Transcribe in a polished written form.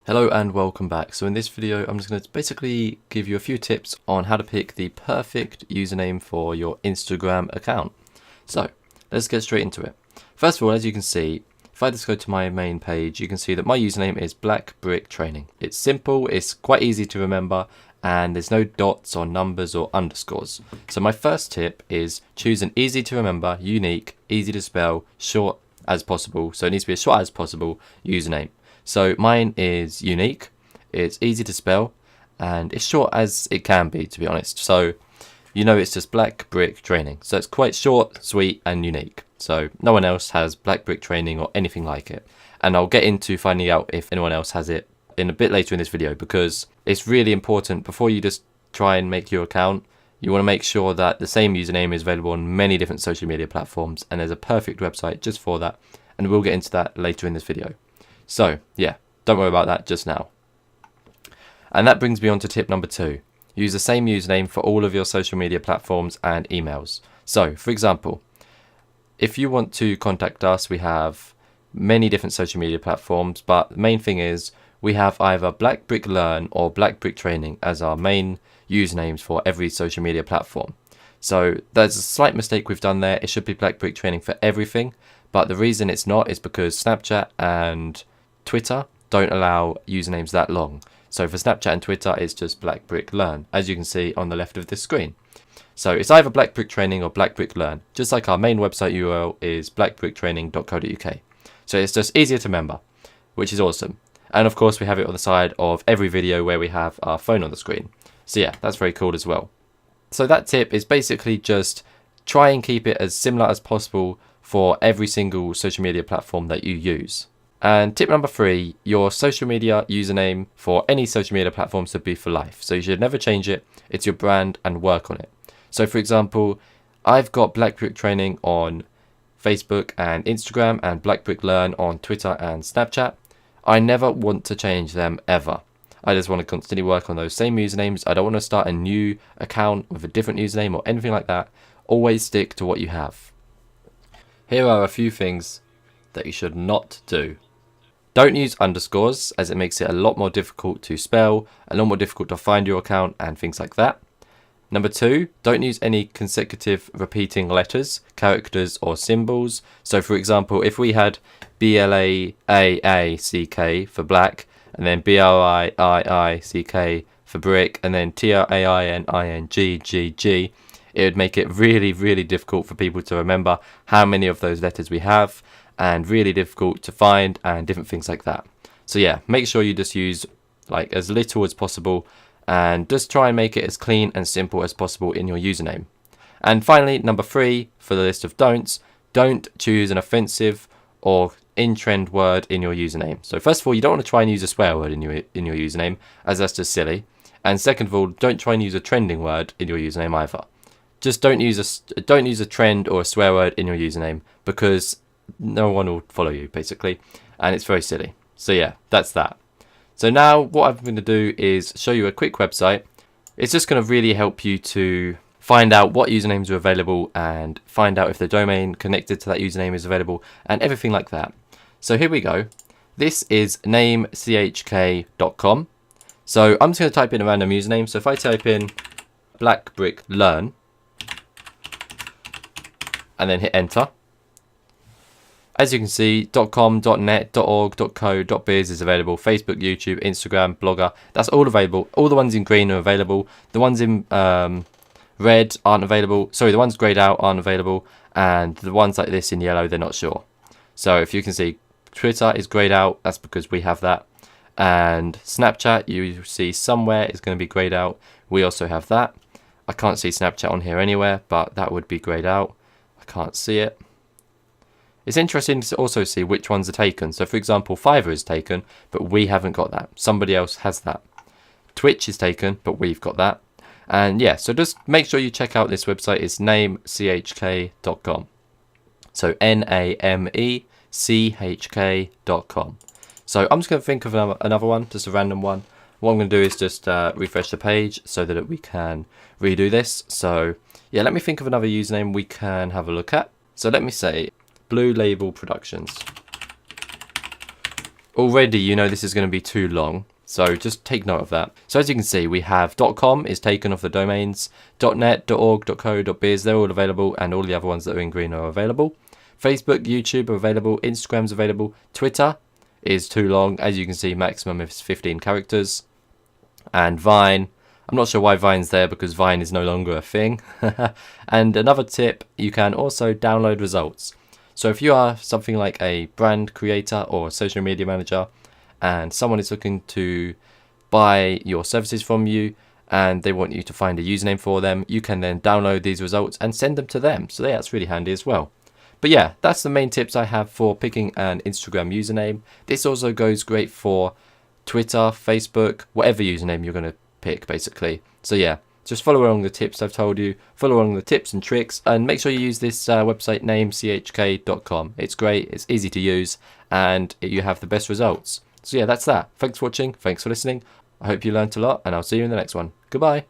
Hello and welcome back. So in this video I'm just going to basically give you a few tips on how to pick the perfect username for your Instagram account. So let's get straight into it. First of all, as you can see, if I just go to my main page, you can see that my username is Black Brick Training. It's simple, it's quite easy to remember, and there's no dots or numbers or underscores. So my first tip is choose an easy to remember, unique, easy to spell, short as possible. So it needs to be as short as possible username. So mine is unique, it's easy to spell, and it's short as it can be, to be honest. So you know it's just Black Brick Training. So it's quite short, sweet, and unique. So no one else has Black Brick Training or anything like it. And I'll get into finding out if anyone else has it in a bit later in this video, because it's really important before you just try and make your account. You want to make sure that the same username is available on many different social media platforms, and there's a perfect website just for that, and we'll get into that later in this video. So yeah, don't worry about that just now. And that brings me on to tip number 2. Use the same username for all of your social media platforms and emails. So for example, if you want to contact us, we have many different social media platforms, but the main thing is we have either Black Brick Learn or Black Brick Training as our main usernames for every social media platform. So there's a slight mistake we've done there. It should be Black Brick Training for everything, but the reason it's not is because Snapchat and Twitter don't allow usernames that long. So for Snapchat and Twitter, it's just Black Brick Learn, as you can see on the left of this screen. So it's either Black Brick Training or Black Brick Learn, just like our main website URL is blackbricktraining.co.uk. So it's just easier to remember, which is awesome. And of course we have it on the side of every video where we have our phone on the screen. So yeah, that's very cool as well. So that tip is basically just try and keep it as similar as possible for every single social media platform that you use. And tip number 3, your social media username for any social media platform should be for life. So you should never change it. It's your brand, and work on it. So for example, I've got Black Brick Training on Facebook and Instagram, and Black Brick Learn on Twitter and Snapchat. I never want to change them ever. I just want to constantly work on those same usernames. I don't want to start a new account with a different username or anything like that. Always stick to what you have. Here are a few things that you should not do. Don't use underscores, as it makes it a lot more difficult to spell, a lot more difficult to find your account and things like that. Number 2, don't use any consecutive repeating letters, characters or symbols. So for example, if we had BLAAACK for black, and then BRIIICK for brick, and then TRAININGGG, it would make it really difficult for people to remember how many of those letters we have, and really difficult to find, and different things like that. So yeah, make sure you just use like as little as possible, and just try and make it as clean and simple as possible in your username. And finally, number 3 for the list of don'ts, don't choose an offensive or in-trend word in your username. So first of all, you don't want to try and use a swear word in your username, as that's just silly. And second of all, don't try and use a trending word in your username either. Just don't use a trend or a swear word in your username, because no one will follow you basically, and it's very silly. So yeah, that's that. So now what I'm going to do is show you a quick website. It's just going to really help you to find out what usernames are available, and find out if the domain connected to that username is available, and everything like that. So here we go. This is namechk.com. So I'm just going to type in a random username. So if I type in Black Brick Learn and then hit enter, as you can see, .com, .net, .org, .co, .biz is available. Facebook, YouTube, Instagram, Blogger, that's all available. All the ones in green are available. The ones in red aren't available. Sorry, the ones grayed out aren't available. And the ones like this in yellow, they're not sure. So if you can see, Twitter is grayed out. That's because we have that. And Snapchat, you see somewhere is going to be grayed out. We also have that. I can't see Snapchat on here anywhere, but that would be grayed out. I can't see it. It's interesting to also see which ones are taken. So for example, Fiverr is taken, but we haven't got that. Somebody else has that. Twitch is taken, but we've got that. And yeah, so just make sure you check out this website. It's namechk.com. So namechk.com. So I'm just going to think of another one, just a random one. What I'm going to do is just refresh the page so that we can redo this. So yeah, let me think of another username we can have a look at. So let me say Blue Label Productions. already you know this is going to be too long, so just take note of that. So as you can see, we have .com is taken off the domains, .net, .org, .co, .biz, they're all available, and all the other ones that are in green are available. Facebook, YouTube are available, Instagram's available, Twitter is too long, as you can see maximum is 15 characters, and Vine, I'm not sure why Vine's there because Vine is no longer a thing. And another tip, you can also download results. So if you are something like a brand creator or social media manager and someone is looking to buy your services from you and they want you to find a username for them, you can then download these results and send them to them. So that's really handy as well. But yeah, that's the main tips I have for picking an Instagram username. This also goes great for Twitter, Facebook, whatever username you're going to pick basically. So yeah, just follow along the tips I've told you, follow along the tips and tricks, and make sure you use this website name, chk.com. It's great, it's easy to use, and you have the best results. So yeah, that's that. Thanks for watching, thanks for listening. I hope you learned a lot, and I'll see you in the next one. Goodbye.